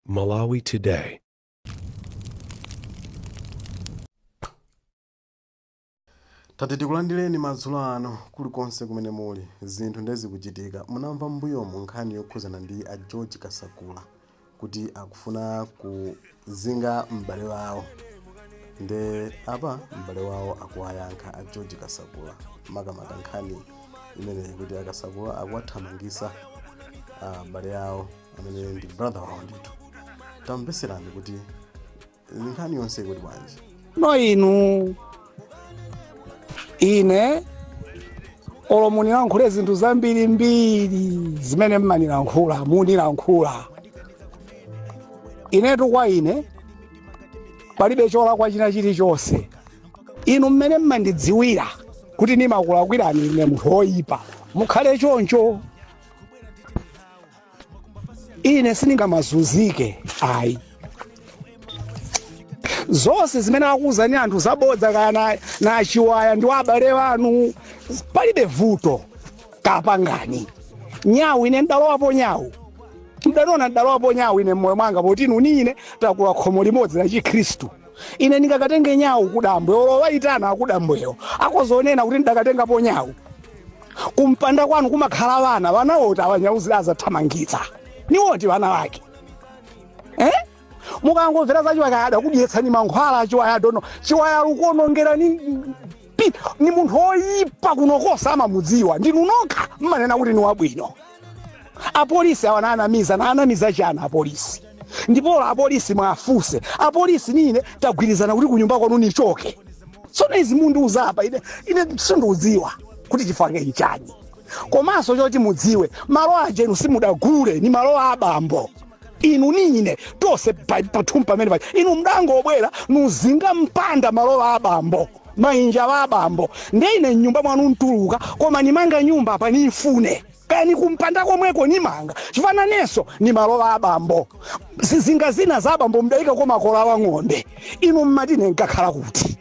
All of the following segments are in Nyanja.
Malawi Today. Tati tikulandireni madzulo ano kulikonse kumene muli zinthu ndezi kuchitika munamva mbuyo mu nkhani yokhuzana ndi a George Kasakula kuti akufuna kuzinga m'bale wawo nde apa m'bale wawo akuwayankha a George Kasakula makamaka nkhani imene kuti akasakula akuwathamangisa m'bale yawo amene ndi brother wawo ndithu tamveserani kuti nkhani yonse kuti bwanji no inu ine olomunilankhule zinthu zambiri mbiri zimene mmanilankhula munilankhula inetu kwa ine palibe cholakwa china chilichonse inu mmene mmandidziwira kuti ndimakulakwirani ine munthu woyipa mukhale choncho ine sindingamazunzike ayi zonse zimene akuwuzani anthu zabodza kana na chiwaya ndi abale wanu palibe vuto kapangani nyawu ine ndalowapo nyawu mdanona ndalowapo nyawu ine mmoyo mwanga poti ine takula khomo limodzi la Chikhristu ine ndingakatenge nyawu kudambwe olowa itana akudambweyo akozonena kuti ndakatengapo nyawu kumpanda kwanu kumakhala vana woti awanyawuzira azathamangitsa niwoti vana wake mukangomvera za chiwaya adakudyetsani mankhwala chiwaya dono chiwaya lukuonongera ni munthu woyipa kunokosa amamudziwa ndinu nokha mmanena kuti ni wabwino apolisi awana anamiza chana apolisi ndipo apolisi mwafunse apolisi nine tagwirizana kuti kunyumba kwanu nichoke tsono izi mundiuza apa ine sindiudziwa kuti chifukwa chani komanso choti mudziwe malo ajenu simudagule ni malo abambo inu nine tose pathumpa pamene paja inu mdangobwera nuzinga mpanda malo abambo mainja abambo ndine nyumba mwanu ntuluka koma nimanga nyumba apa nifune kani kumpanda komweko nimanga chifananeso ni malo abambo zizinga zina za abambo mdaika komakola wa ng'ombe inu mmatine nkakhala kuti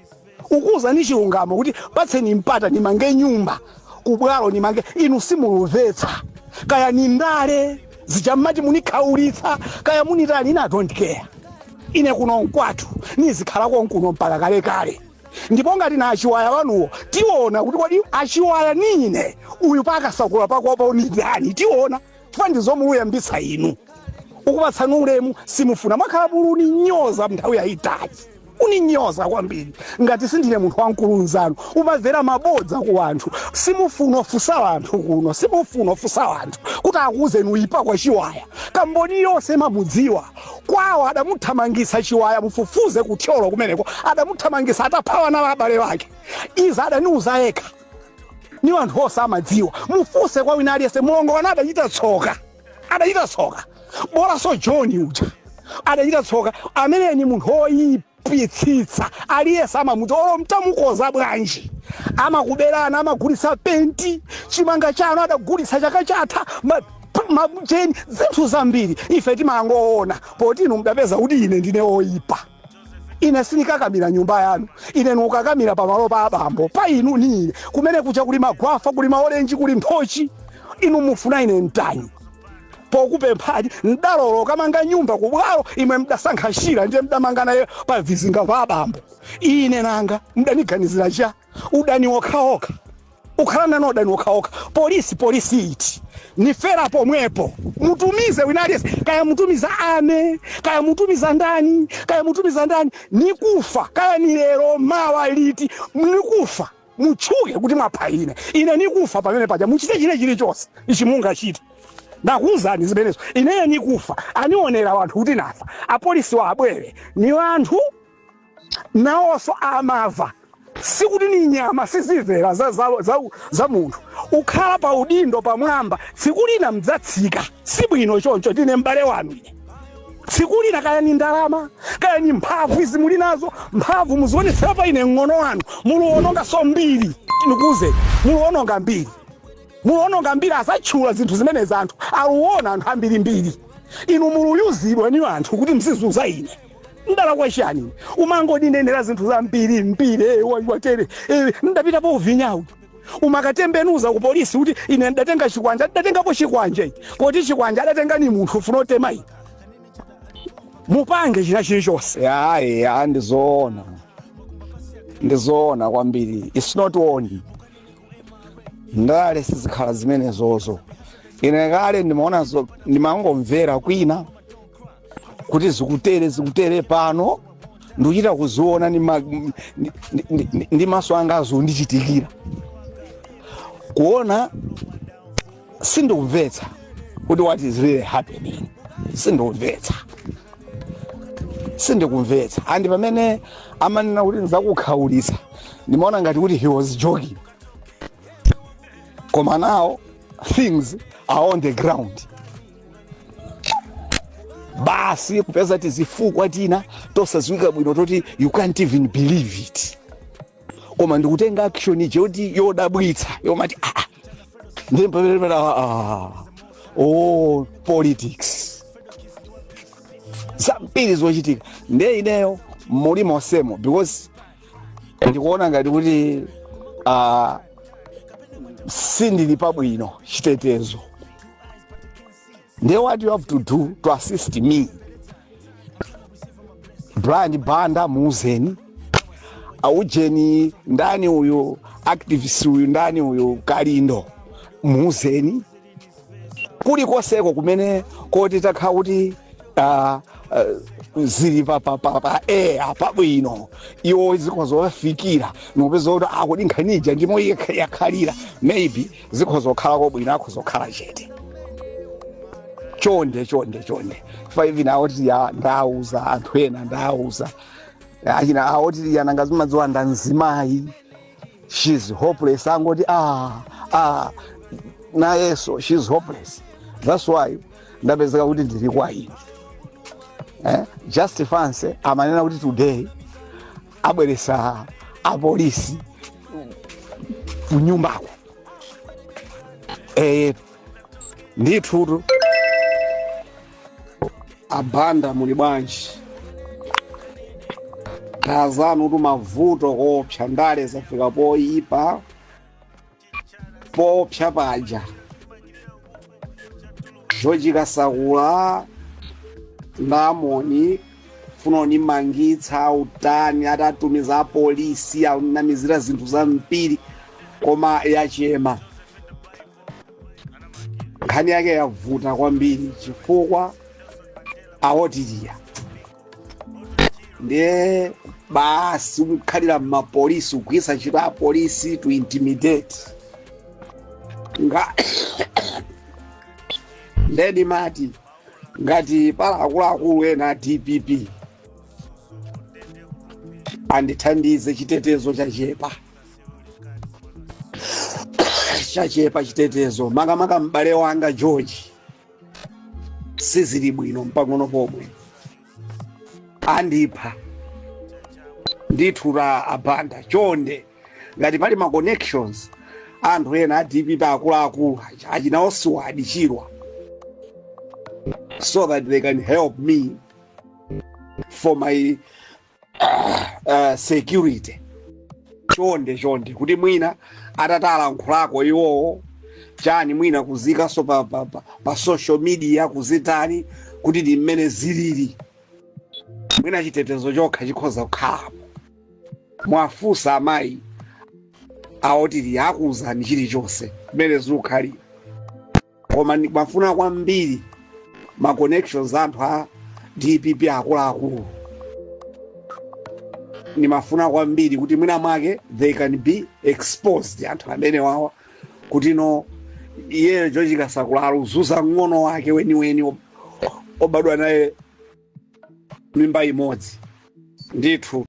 ukuza ni chilungamo kuti patseni mpata nimange nyumba kubwalo nimange inu simulumvetsa kaya ni ndale zijamati munikhaulitsa kaya munitani ina don't care ine kuno nkwathu nizikhala konkuno mpaka kale ndipo ngati na achiwaya wanuwo tiona kuti kodi achiwaya nine uyu pakasakula pakuopa unitani tiona chifukwa ndizomuyambitsa inu ukupatsani ulemu simufuna mwakhala bulu ninyoza nthawi yayitali uninyoza kwambiri ngati sindine munthu wankulunzanu umamvera mabodza ku anthu simufuna ofusa anthu kuno simufuna ofusa anthu kuti akuwuzeni uyipa kwa chiwaya kamboni yonse mamudziwa kwawo adamuthamangisa chiwaya mufufuze kutyolo kumeneko adamuthamangisa ataphawa na abale wake iza adaniuza yekha ni anthu onse amadziwa mufuse kwa wina aliyense mulongo wana adachita tsoka bora so John uja adachita tsoka amene ni munthu woyipa pitsitsa aliyesa amamudzolo mtamukoza bwanji amakuberana amagulitsa penti chimanga chano adagulitsa chaka chatha macheni zinthu zambiri ife timangoona poti inu mdapeza kuti ine ndine oyipa ine sinikakamira nyumba yanu ine nukakamira pamalo pa abambo pa inu nine kumene kucha kuli magwafa kuli maolenji kuli mphochi inu mufuna ine mtanyi pokupemphadi ndalolo kamanga nyumba kubwalo imwe mdasankha shira ndiye mdamanga naye pa vizinga va abambo ine nanga mdaniganizira cha udani wokhaokha ukhalana no udani wokhaokha polisi iti nifera pomwepo mutumize winaliyese kaya mutumiza ane kaya mutumiza ndani nikufa kaya ni lero mawa liti nikufa muchuke kuti mwapha ine nikufa pamene paja muchite chilichonse ichi mungachite ndakuwuzani zimenezo ineyo nikufa anionera wanthu kuti nafa apolisi wa abwere ni wanthu nawonso amava sikuti ni nyama sizimvera za munthu ukhala pa udindo pamwamba sikulina mdzatsika sibwino choncho tine m'bale wanu ine sikulina kaya ni ndalama kaya ni mphamvu izi muli nazo mphamvu muzionetsera pa ine ng'ono wanu muluononga so mbiri tikuze muluononga mbiri asachula zinthu zimene za anthu aluona anthu ambiri inu muluyuzidwa ni anthu kuti msizuza ine ndala kwa chani umangodinenera zinthu za mbiri watere ndapita po uvinyawu umakatembenuza ku polisi kuti ine ndatenga chikwanja ndatengapo chikwanja poti chikwanja adatenga ni munthu ufuna utema ine mupange china chilichonse. Ayi ndizoona kwambiri. It's not only ndale sizikhala zimenezozo. Ine kale ndimangomvera kwina kuti zikutere pano ndikuchita kuziona ndi maso anga azondichitikira. Kuona sindikumvetsa kuti what is really happening. Sindikumvetsa. Andi pamene amanena kuti nzakukhaulitsa ndimaona ngati kuti he was joking. Koma now things are on the ground. Basi kupeza tizifukwa tina tosaziwika bwino toti you can't even believe it. Koma ndikutenga action ije kuti yodabwitsa yomati politics. Zambiri zochitika nde ineyo muli mosemo because ndikuona ngati kuti sindili pabwino chitetezo. Then what you have to do to assist me? Brian Banda muuzeni. Aujeni ndani uyu activist uyu ndani uyu Kalindo muuzeni. Kuli koseko kumene koti takha kuti zili pabwino iwo zikhozowafikira nopeza kuti akudi nkhanija ndimo yakhalira maybe zikhozokhala kobwino akhozokhala chete. Chonde. Five naoti ya ndauza anthu ena ndauza. Achina aoti yanangazimadziwa ndanzimayi. She's hopeless. Angoti nayeso she's hopeless. That's why ndapezeka kuti ndili kwa ine. Just fancy amanena kuti today abweresa apolisi kunyumbako. Ndithu abanda muli bwanji. Kazanu tu mavuto kopsa ndale zafika poipa popsa paja. George Kasakula ndamoni funoni mangitsa utani atatumiza polisi anamizira zinthu za mpiri koma yachema. Nkhani yake yavuta kwambiri chifukwa awotiriya ndiye basi ukhalira mapolisi ugwisa chito a polisi to intimidate ndeni mati ngati pala akuluakulu ena DPP andithandize chitetezo chachepa chitetezo makamaka m'bale wanga George sizili bwino mpang'ono pomwe andipha ndithula abanda chonde ngati pali ma connections anthu ena DPP akuluakulu achinawo siwadichirwa so that they can help me for my security. Chonde kuti mwina atatala nkhulako iwowo chani mwina kuzika so pa social media kuzitani kuti ndi mmene zilili mwina chitetezo chokha chikhoza kukhala mwafusa amayi awotiri akuzani chilichonse mmene zikukhalira koma mafuna kwambiri ma connections anthu a DPP akuluakulu ni mafuna kwambiri kuti mwina mwake they can be exposed anthu amene wawa kuti no iye George Kasakula aluzuza ng'ono wake weni obadwa naye mimba imodzi ndithu.